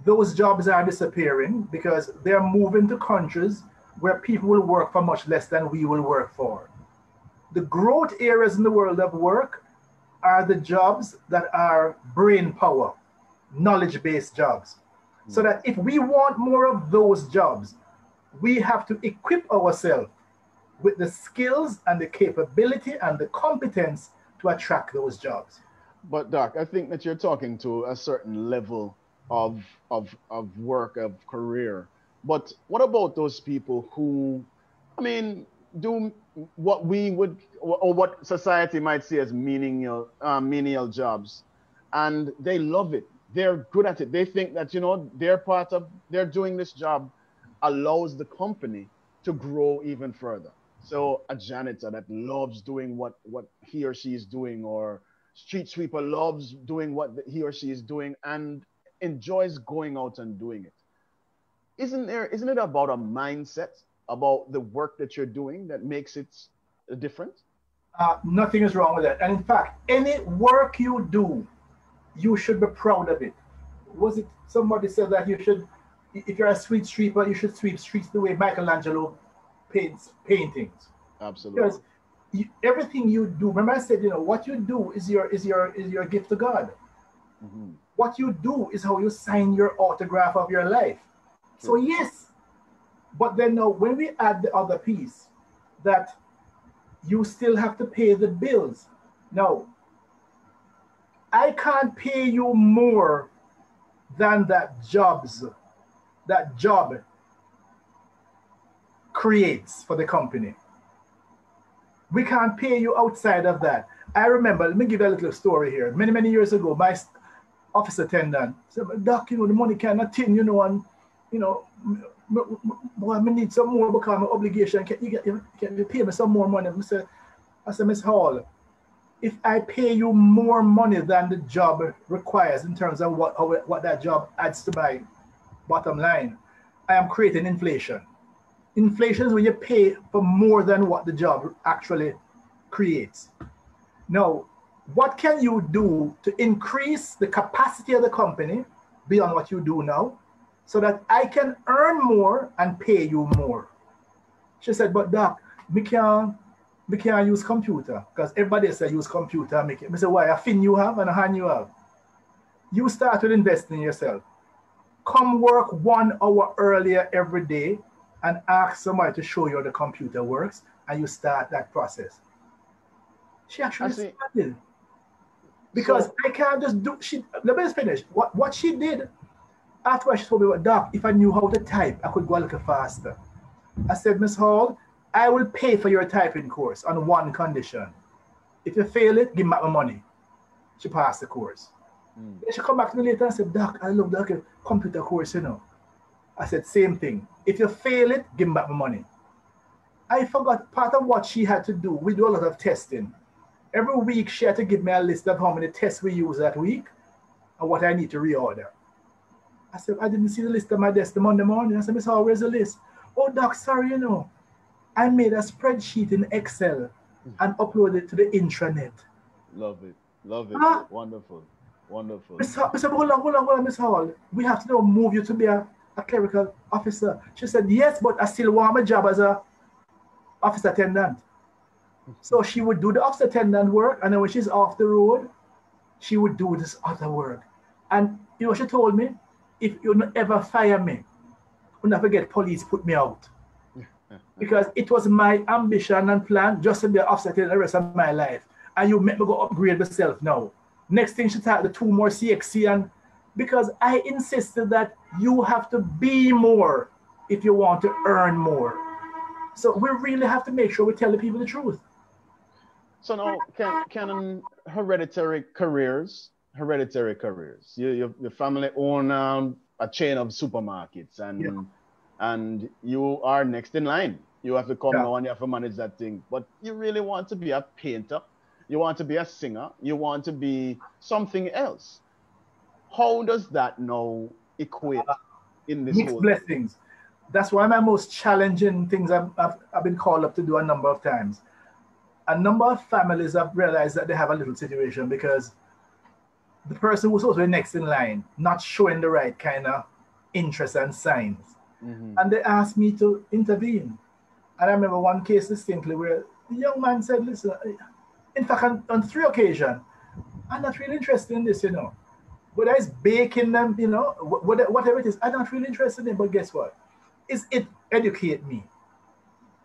those jobs are disappearing because they're moving to countries where people will work for much less than we will work for. The growth areas in the world of work are the jobs that are brain power, knowledge-based jobs. So that if we want more of those jobs, we have to equip ourselves with the skills and the capability and the competence to attract those jobs. But Doc, I think that you're talking to a certain level of work, of career. But what about those people who, I mean, do what we would or what society might see as menial jobs, and they love it. They're good at it. They think that they're doing this job allows the company to grow even further. So a janitor that loves doing what he or she is doing, or street sweeper loves doing what he or she is doing and enjoys going out and doing it. Isn't it about a mindset about the work that you're doing that makes it different? Nothing is wrong with that. And in fact, any work you do, you should be proud of it. Was it somebody said that you should, if you're a street sweeper, you should sweep streets the way Michelangelo paints paintings? Absolutely. Because everything you do, remember I said, what you do is your gift to God. Mm-hmm. What you do is how you sign your autograph of your life. So yes, but then now when we add the other piece, that you still have to pay the bills. Now, I can't pay you more than that job creates for the company. We can't pay you outside of that. I remember, let me give you a little story here. Many, many years ago, my office attendant said, Doc, the money cannot tin, and, I need some more because my obligation. Can you pay me some more money? I said, Miss Hall, if I pay you more money than the job requires in terms of what that job adds to my bottom line, I am creating inflation. Inflation is when you pay for more than what the job actually creates. Now, what can you do to increase the capacity of the company beyond what you do now so that I can earn more and pay you more? She said, but Doc, we can't use computer because everybody says use computer. I said, why? A fin you have and a hand you have. You start to invest in yourself. Come work 1 hour earlier every day and ask somebody to show you how the computer works, and you start that process. She actually started. Because I can't just do, let me just finish. What she did, After she told me, Doc, if I knew how to type, I could go a little faster. I said, Miss Hall, I will pay for your typing course on one condition. If you fail it, give me back my money. She passed the course. Then she come back to me later and said, Doc, I love the computer course, you know. I said, same thing. If you fail it, give me back my money. I forgot part of what she had to do. We do a lot of testing. Every week she had to give me a list of how many tests we use that week and what I need to reorder. I said, I didn't see the list on my desk the Monday morning. I said, Miss Hall, where's the list? Oh, Doc, sorry, you know. I made a spreadsheet in Excel and uploaded it to the intranet. Love it. Love it. Wonderful. Wonderful. Miss Hall, hold on, Miss Hall. We have to now move you to be a clerical officer. She said, yes, but I still want my job as a office attendant. So she would do the office attendant work, and then when she's off the road, she would do this other work. And you know, she told me, if you don't ever fire me, you'll never get police put me out. Because it was my ambition and plan just to be an officer attendant the rest of my life. And you make me go upgrade myself now. Next thing she started the 2 more CXC, and because I insisted that you have to be more if you want to earn more. So we really have to make sure we tell the people the truth. So now, can hereditary careers, your family own a chain of supermarkets, and you are next in line. You have to come now and you have to manage that thing. But you really want to be a painter, you want to be a singer, you want to be something else. How does that now equate in this mixed blessings? That's one of my most challenging things I've been called up to do a number of times. A number of families have realized that they have a little situation because the person who's supposed to be next in line not showing the right kind of interest and signs. And they asked me to intervene. And I remember one case distinctly where the young man said, listen, in fact, on 3 occasions, I'm not really interested in this, you know. Whether it's baking them, you know, whatever it is, I'm not really interested in it. But guess what? It educate me.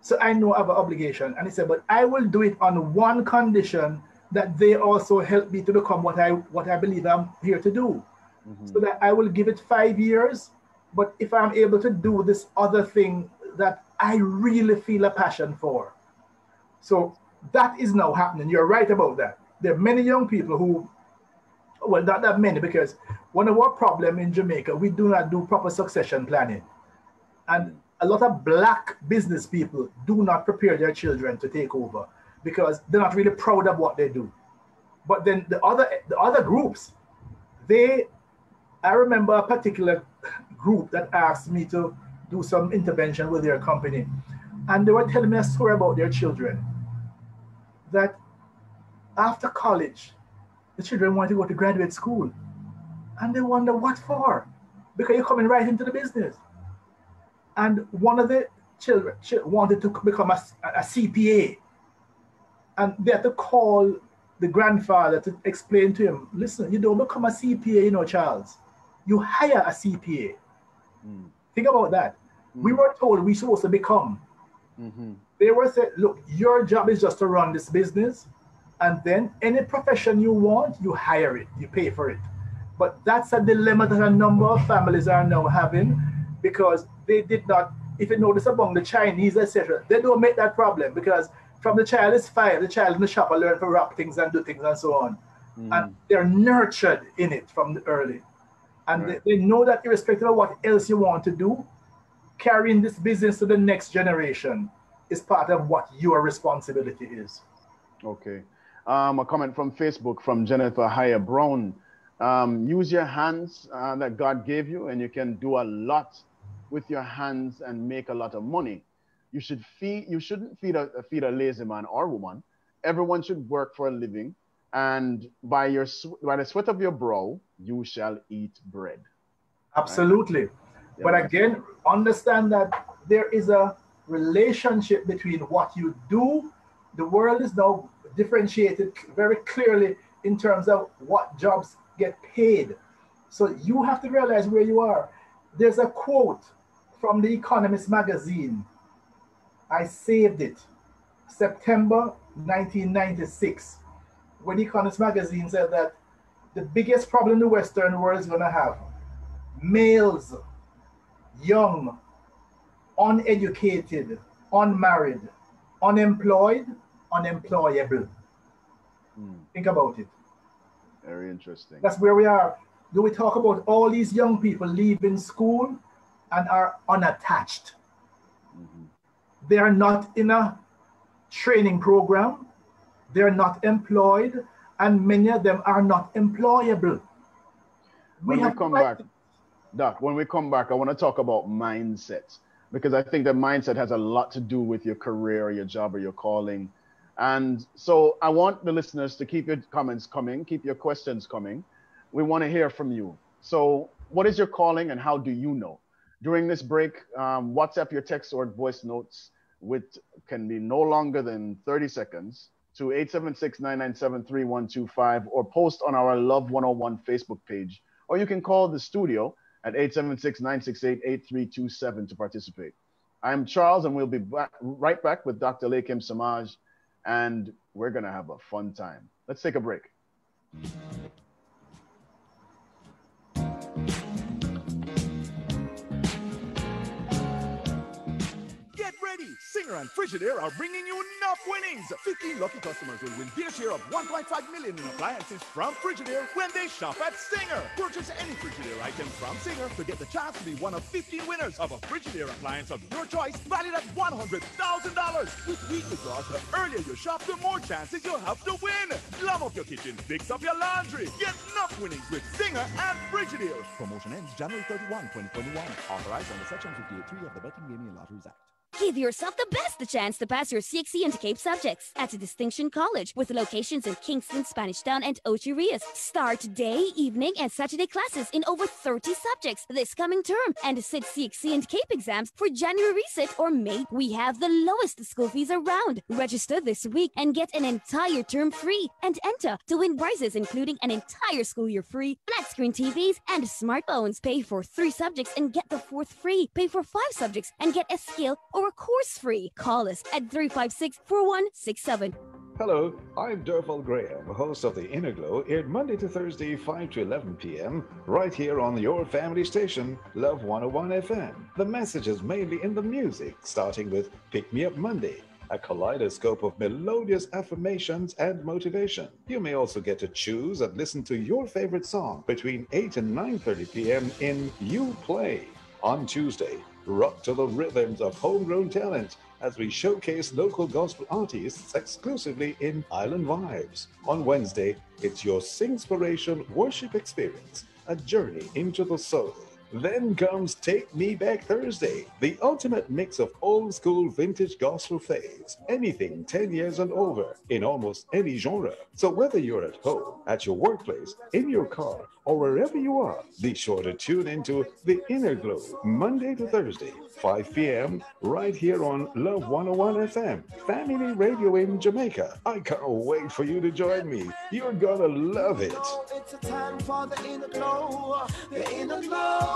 So I know I have an obligation. And he said, but I will do it on one condition, that they also help me to become what I believe I'm here to do. So that I will give it 5 years. But if I'm able to do this other thing that I really feel a passion for. So that is now happening. You're right about that. There are many young people who, well, not that many, because one of our problems in Jamaica, we do not do proper succession planning. And a lot of Black business people do not prepare their children to take over because they're not really proud of what they do. But then the other groups, I remember a particular group that asked me to do some intervention with their company. And they were telling me a story about their children, that after college, the children want to go to graduate school. And they wonder what for? Because you're coming right into the business. And one of the children wanted to become a CPA. And they had to call the grandfather to explain to him, listen, you don't become a CPA, you know, Charles. You hire a CPA. Think about that. We were told we're supposed to become. They were said, look, your job is just to run this business. And then any profession you want, you hire it, you pay for it. But that's a dilemma that a number of families are now having, because they did not, if you notice among the Chinese, etc., they don't make that problem, because from the child is 5, the child in the shop will learn to wrap things and do things and so on. And they're nurtured in it from the early. And they know that irrespective of what else you want to do, carrying this business to the next generation is part of what your responsibility is. Okay. A comment from Facebook from Jennifer Haya Brown. Use your hands that God gave you, and you can do a lot with your hands and make a lot of money. You shouldn't feed a lazy man or woman. Everyone should work for a living, and by the sweat of your brow, you shall eat bread. Absolutely. Right? But again, understand that there is a relationship between what you do. The world is now differentiated very clearly in terms of what jobs get paid. So you have to realize where you are. There's a quote from The Economist magazine. I saved it. September 1996, when The Economist magazine said that the biggest problem the Western world is going to have males, young, uneducated, unmarried, unemployed, unemployable. Think about it. Very interesting. That's where we are. Do we talk about all these young people leaving school and are unattached? They are not in a training program. They're not employed, and many of them are not employable. When we come back, Doc, when we come back, I want to talk about mindset, because I think that mindset has a lot to do with your career, your job, or your calling. And so I want the listeners to keep your comments coming, keep your questions coming. We want to hear from you. So what is your calling and how do you know? During this break, WhatsApp your text or voice notes, which can be no longer than 30 seconds, to 876-997-3125, or post on our Love 101 Facebook page. Or you can call the studio at 876-968-8327 to participate. I'm Charles, and we'll be right back with Dr. Leahcim Semaj, and we're going to have a fun time. Let's take a break. Get ready! Singer and Frigidaire are bringing you enough winnings. 15 lucky customers will win their share of $1.5 million in appliances from Frigidaire when they shop at Singer. Purchase any Frigidaire item from Singer to get the chance to be one of 15 winners of a Frigidaire appliance of your choice, valued at $100,000. With weekly draws, the earlier you shop, the more chances you'll have to win. Plum up your kitchen, fix up your laundry. Get enough winnings with Singer and Frigidaire. Promotion ends January 31, 2021. Authorized under Section 58.3 of the Betting, Gaming, and Lotteries Act. Give yourself the best chance to pass your CXC and Cape subjects at a Distinction College with locations in Kingston, Spanish Town, and Ocho Rios. Start day, evening, and Saturday classes in over 30 subjects this coming term, and sit CXC and Cape exams for January resit or May. We have the lowest school fees around. Register this week and get an entire term free, and enter to win prizes including an entire school year free, flat screen TVs, and smartphones. Pay for 3 subjects and get the 4th free. Pay for 5 subjects and get a skill or a course free. Call us at 356-4167. Hello, I'm Durfal Graham, host of The Inner Glow, aired Monday to Thursday, 5 to 11 p.m., right here on your family station, Love 101 FM. The message is mainly in the music, starting with Pick Me Up Monday, a kaleidoscope of melodious affirmations and motivation. You may also get to choose and listen to your favorite song between 8 and 9:30 p.m. in You Play. On Tuesday, rock to the rhythms of homegrown talent as we showcase local gospel artists exclusively in Island Vibes. On Wednesday, it's your Singspiration worship experience, a journey into the soul. Then comes Take Me Back Thursday, the ultimate mix of old school vintage gospel faves, anything 10 years and over, in almost any genre. So whether you're at home, at your workplace, in your car, or wherever you are, be sure to tune into The Inner Glow, Monday to Thursday, 5 p.m., right here on Love 101 FM, family radio in Jamaica. I can't wait for you to join me. You're gonna love it. It's a time for the inner glow, the inner glow.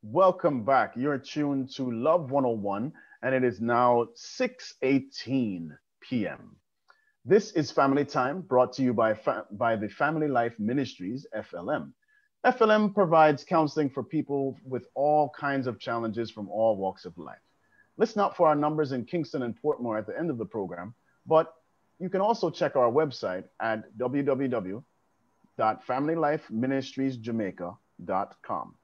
Welcome back. You're tuned to Love 101, and it is now 6:18 p.m. This is Family Time, brought to you by the Family Life Ministries, FLM. FLM provides counseling for people with all kinds of challenges from all walks of life. Listen out for our numbers in Kingston and Portmore at the end of the program, but you can also check our website at www.familylifeministriesjamaica.com.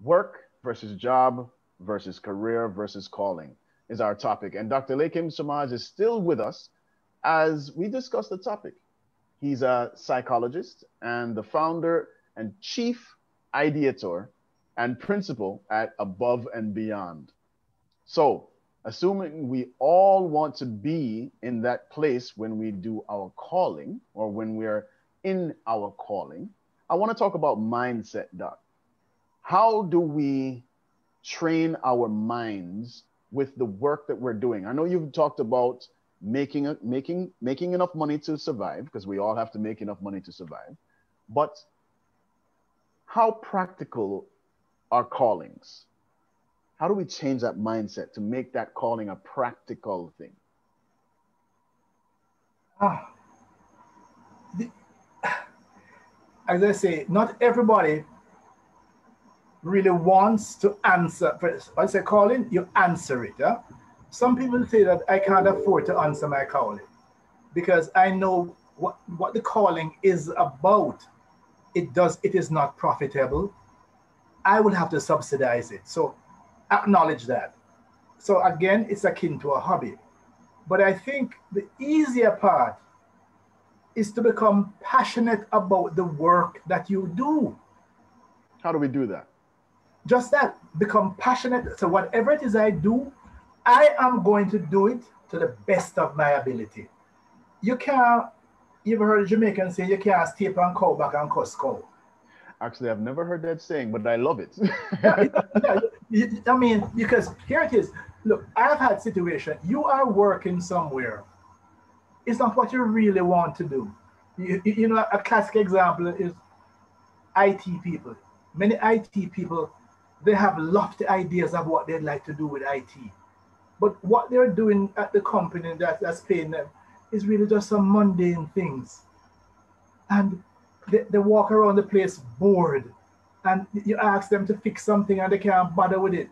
Work versus job versus career versus calling is our topic. And Dr. Leahcim Semaj is still with us as we discuss the topic. He's a psychologist and the founder and chief ideator and principal at Above and Beyond. So, assuming we all want to be in that place when we do our calling or when we're in our calling, I want to talk about mindset, Doc. How do we train our minds with the work that we're doing? I know you've talked about making enough money to survive, because we all have to make enough money to survive. But how practical are callings? How do we change that mindset to make that calling a practical thing? Ah, as I say, not everybody really wants to answer. I say calling, you answer it. Yeah? Some people say that I can't afford to answer my calling because I know what the calling is about. It is not profitable. I will have to subsidize it. So acknowledge that. So again, it's akin to a hobby. But I think the easier part is to become passionate about the work that you do. How do we do that? Just that, become passionate. So whatever it is I do, I am going to do it to the best of my ability. You can't, you ever heard a Jamaican say you can't step on cow back and cuss cow? Actually, I've never heard that saying, but I love it. I mean, because here it is. Look, I've had situations. You are working somewhere. It's not what you really want to do. You know, a classic example is IT people. Many IT people, they have lofty ideas of what they'd like to do with IT. But what they're doing at the company that's paying them is really just some mundane things. And they walk around the place bored. And you ask them to fix something and they can't bother with it.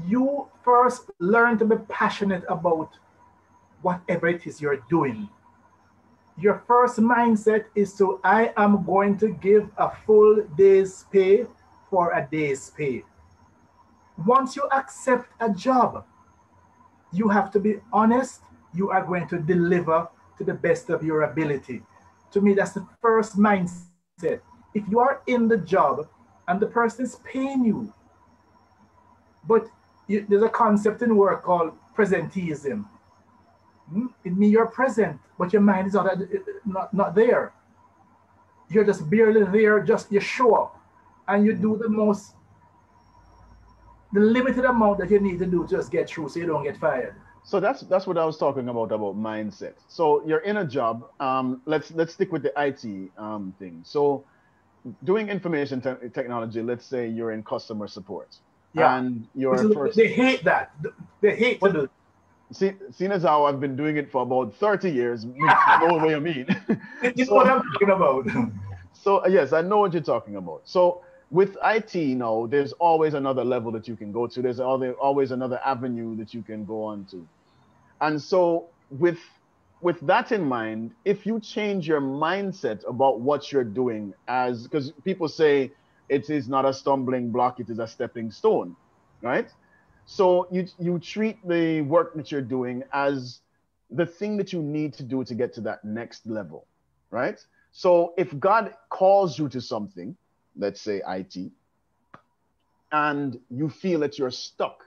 You first learn to be passionate about whatever it is you're doing. Your first mindset is to, I am going to give a full day's pay for a day's pay. Once you accept a job, you have to be honest. You are going to deliver to the best of your ability. To me, that's the first mindset. If you are in the job and the person is paying you, but there's a concept in work called presenteeism. It means you're present, but your mind is not there. You're just barely there, just you show up and you do the limited amount that you need to do to just get through so you don't get fired. So that's what I was talking about mindset. So you're in a job. Let's stick with the IT thing. So doing information technology, let's say you're in customer support. Yeah. And you're they hate that. They hate to do. Seeing as how I've been doing it for about 30 years, you know what I mean. You know what I'm talking about. So yes, I know what you're talking about. So with IT now, there's always another level that you can go to. There's always another avenue that you can go on to. And so with that in mind, if you change your mindset about what you're doing, because people say it is not a stumbling block, it is a stepping stone, right? So you treat the work that you're doing as the thing that you need to do to get to that next level, right? So if God calls you to something, let's say IT, and you feel that you're stuck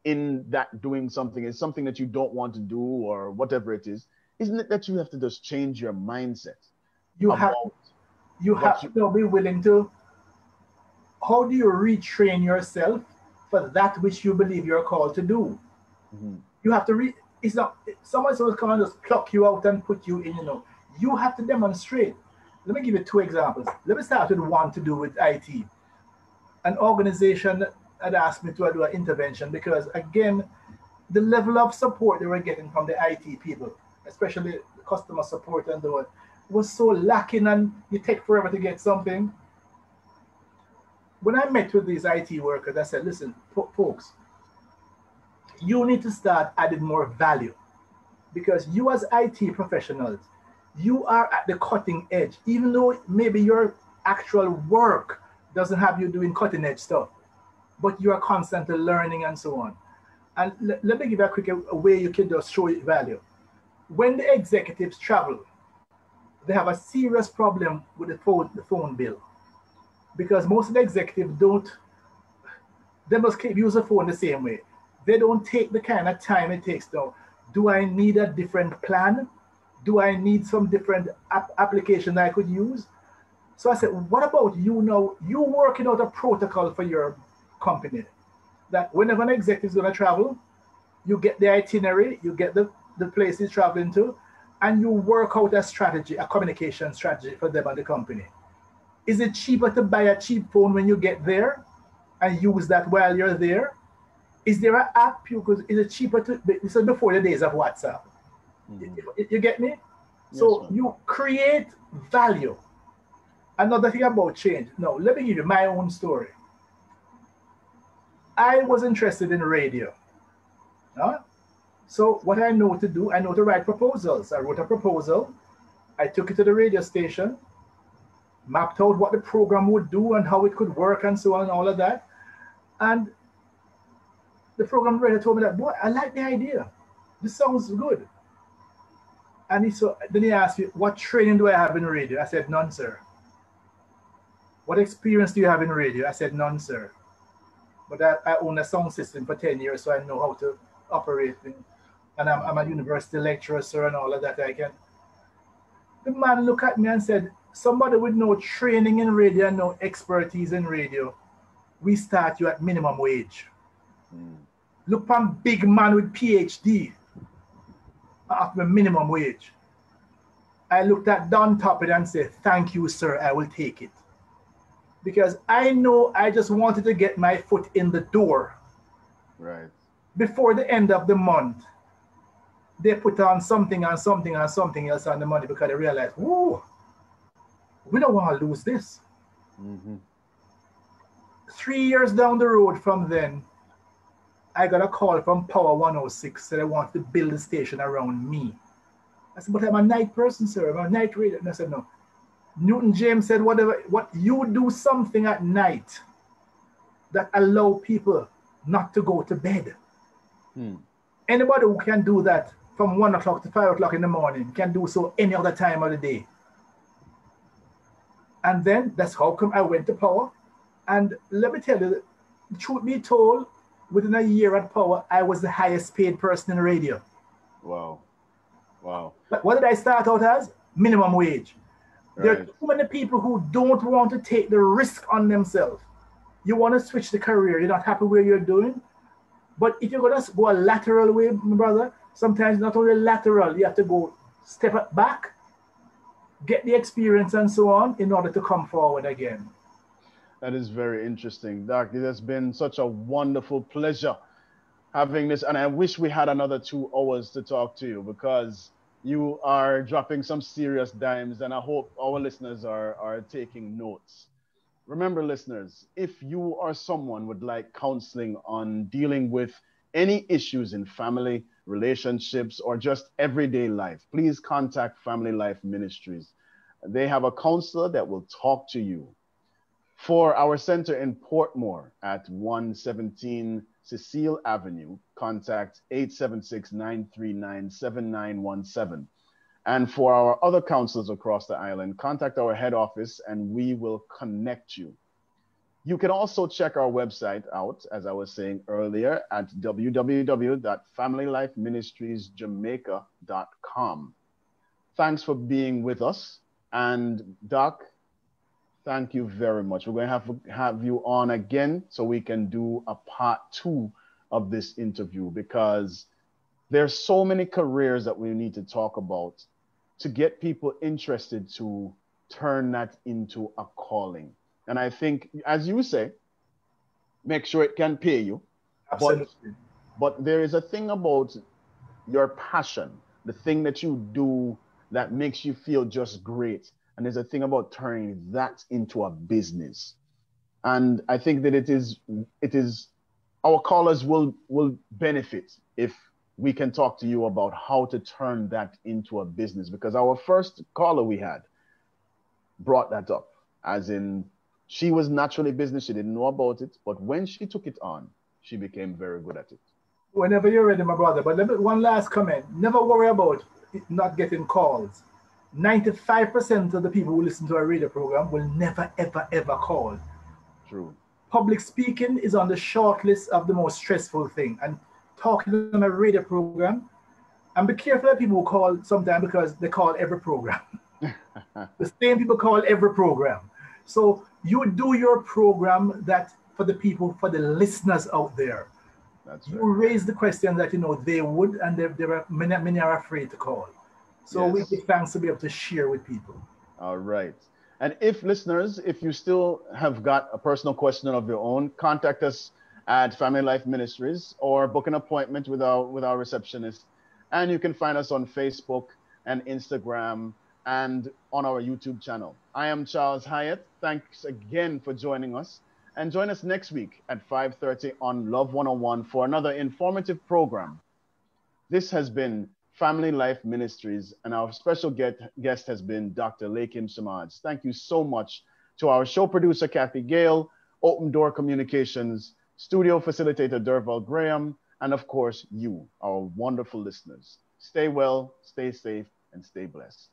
in that doing something, it's something that you don't want to do or whatever it is, isn't it that you have to just change your mindset? You have to be willing to, how do you retrain yourself for that which you believe you're called to do? Mm-hmm. You have to it's not someone's going to come and just pluck you out and put you in, you have to demonstrate. Let me give you two examples. Let me start with one to do with IT. An organization had asked me to do an intervention because, again, the level of support they were getting from the IT people, especially customer support and all, was so lacking, and you take forever to get something. When I met with these IT workers, I said, listen, folks, you need to start adding more value because you as IT professionals, you are at the cutting edge, even though maybe your actual work doesn't have you doing cutting edge stuff, but you are constantly learning and so on. And let me give you a quick way you can just show it value. When the executives travel, they have a serious problem with the phone bill because most of the executives they must use the phone the same way. They don't take the kind of time it takes now. Do I need a different plan? Do I need some different application I could use? So I said, what about you now? You working out a protocol for your company that whenever an executive is going to travel, you get the itinerary, you get the place he's traveling to, and you work out a strategy, a communication strategy for them and the company. Is it cheaper to buy a cheap phone when you get there and use that while you're there? Is there an app is it cheaper to, this is before the days of WhatsApp. Mm-hmm. You get me? So you create value. Another thing about change. Now, let me give you my own story. I was interested in radio. Huh? So what I know to do, I know to write proposals. I wrote a proposal. I took it to the radio station, mapped out what the program would do and how it could work and so on and all of that. And the program writer told me that, boy, I like the idea. This sounds good. And then he asked me, what training do I have in radio? I said, none, sir. What experience do you have in radio? I said, none, sir. But I own a sound system for 10 years, so I know how to operate it. And I'm a university lecturer, sir, and all of that. The man looked at me and said, somebody with no training in radio and no expertise in radio, we start you at minimum wage. Look for a big man with PhD after minimum wage. I looked at Don Toppet and said, thank you, sir, I will take it. Because I know I just wanted to get my foot in the door. Right. Before the end of the month, they put on something and something and something else on the money because they realized, whoa, we don't want to lose this. 3 years down the road from then, I got a call from Power 106 that I wanted to build a station around me. I said, but I'm a night person, sir. I'm a night radio. And I said, no. Newton James said, what you do something at night that allow people not to go to bed. Anybody who can do that from 1 o'clock to 5 o'clock in the morning can do so any other time of the day. And then that's how come I went to Power. And let me tell you, the truth be told, within a year at Power, I was the highest paid person in radio. Wow. Wow. But what did I start out as? Minimum wage. Right. There are too many people who don't want to take the risk on themselves. You want to switch the career. You're not happy where you're doing. But if you're going to go a lateral way, my brother, sometimes not only lateral, you have to go step back, get the experience and so on in order to come forward again. That is very interesting, Doc. It has been such a wonderful pleasure having this. And I wish we had another 2 hours to talk to you because you are dropping some serious dimes, and I hope our listeners are taking notes. Remember, listeners, if you or someone would like counseling on dealing with any issues in family, relationships, or just everyday life, please contact Family Life Ministries. They have a counselor that will talk to you. For our center in Portmore at 117 Cecile Avenue, contact 876-939-7917. And for our other counselors across the island, contact our head office and we will connect you. You can also check our website out, as I was saying earlier, at www.familylifeministriesjamaica.com. Thanks for being with us. And Doc, thank you very much. We're going to have you on again so we can do a part 2 of this interview because there's so many careers that we need to talk about to get people interested to turn that into a calling. And I think, as you say, make sure it can pay you. Absolutely. But there is a thing about your passion, the thing that you do that makes you feel just great. And there's a thing about turning that into a business. And I think that it is our callers will benefit if we can talk to you about how to turn that into a business, because our first caller we had brought that up, as in she was naturally business, she didn't know about it, but when she took it on, she became very good at it. Whenever you're ready, my brother, but one last comment. Never worry about not getting calls. 95% of the people who listen to our radio program will never, ever, ever call. True. Public speaking is on the short list of the most stressful thing. And talking on a radio program, and be careful of people who call sometimes because they call every program. The same people call every program. So you do your program that for the people, for the listeners out there. That's you right. raise the question that they would, and many are afraid to call. So Yes. we give thanks to be able to share with people. All right. And if listeners, if you still have got a personal question of your own, contact us at Family Life Ministries or book an appointment with our receptionist. And you can find us on Facebook and Instagram and on our YouTube channel. I am Charles Hyatt. Thanks again for joining us. And join us next week at 5:30 on Love 101 for another informative program. This has been Family Life Ministries, and our special guest has been Dr. Leahcim Semaj. Thank you so much to our show producer, Kathy Gale, Open Door Communications, studio facilitator, Durval Graham, and of course, you, our wonderful listeners. Stay well, stay safe, and stay blessed.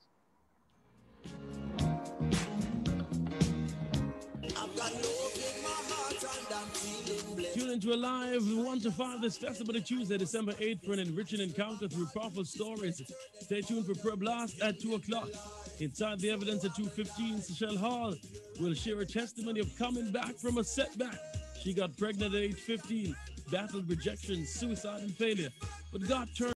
Tune into a live 1 to 5 this Testimony Tuesday, December 8th for an enriching encounter through powerful stories. Stay tuned for Prayer Blast at 2 o'clock. Inside the Evidence at 2:15, Seychelle Hall will share a testimony of coming back from a setback. She got pregnant at age 15, battled rejection, suicide, and failure. But God turned